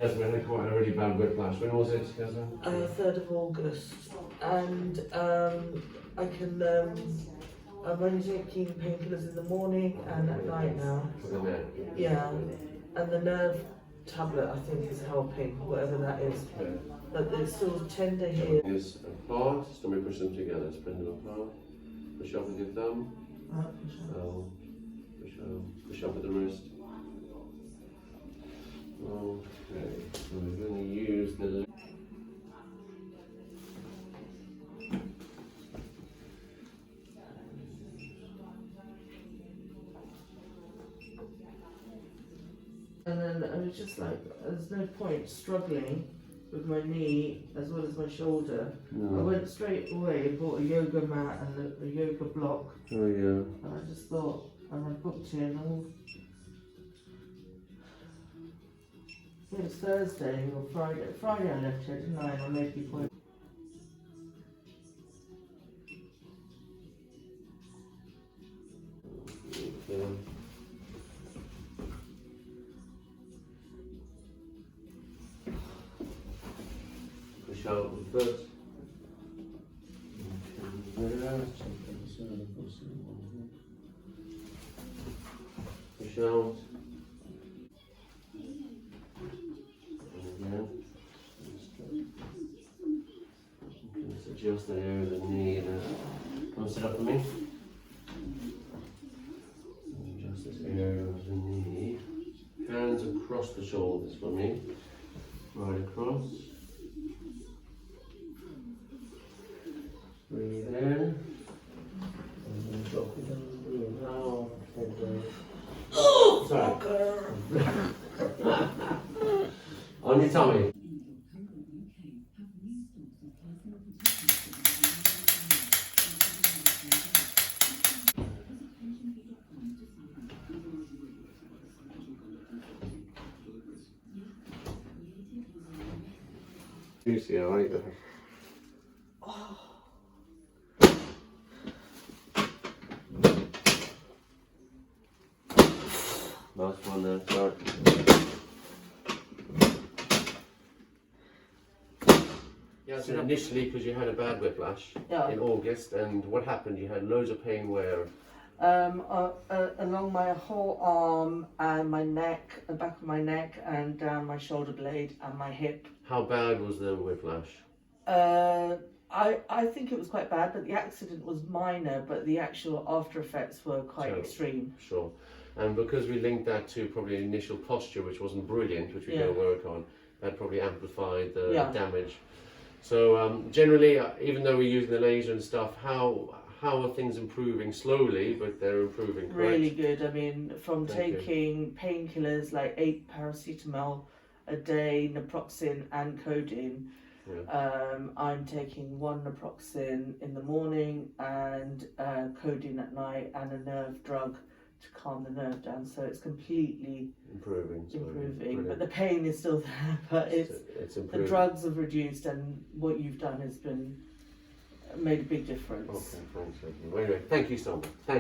Yasmin had quite a really bad whiplash. When was it, Yasmin? 3rd of August, and I can. I'm only taking painkillers in the morning and at night now. For the neck? Yeah, and the nerve tablet I think is helping, whatever that is. Okay. But there's still tender here. Is apart, so we push them together, spread them apart. Push up with your thumb. Push up with the wrist. Okay, so we're going to use the And then I was just like, there's no point struggling with my knee as well as my shoulder. I went straight away, bought a yoga mat and a yoga block. Oh yeah. And I just thought, and I booked in. It was Thursday or Friday. Friday I left here, didn't I? And I made the appointment. Yeah. Push out with the foot. Push out. Again. Just adjust the area of the knee there. Come and sit up for me. Adjust this area of the knee. Hands across the shoulders for me. Right across. Breathe in. And then drop it down. Breathe out. Sorry. On your tummy. Juicy, I like that. Last one there, sorry. Yeah, so initially, because you had a bad whiplash in August, and what happened? You had loads of pain where? Along my whole arm and my neck, the back of my neck, and down my shoulder blade and my hip. How bad was the whiplash? I think it was quite bad, but the accident was minor, but the actual after effects were quite extreme. Sure. And because we linked that to probably initial posture, which wasn't brilliant, which we're going to work on, that probably amplified the damage. So generally, even though we're using the laser and stuff, how are things improving? Slowly, but they're improving, correct? Really good. I mean, from taking painkillers like 8 paracetamol a day, naproxen and codeine. I'm taking 1 naproxen in the morning and codeine at night and a nerve drug to calm the nerve down. So it's completely improving. But the pain is still there. But it's the drugs have reduced, and what you've done has been made a big difference. Okay, thanks. Anyway, thank you so much. Thanks.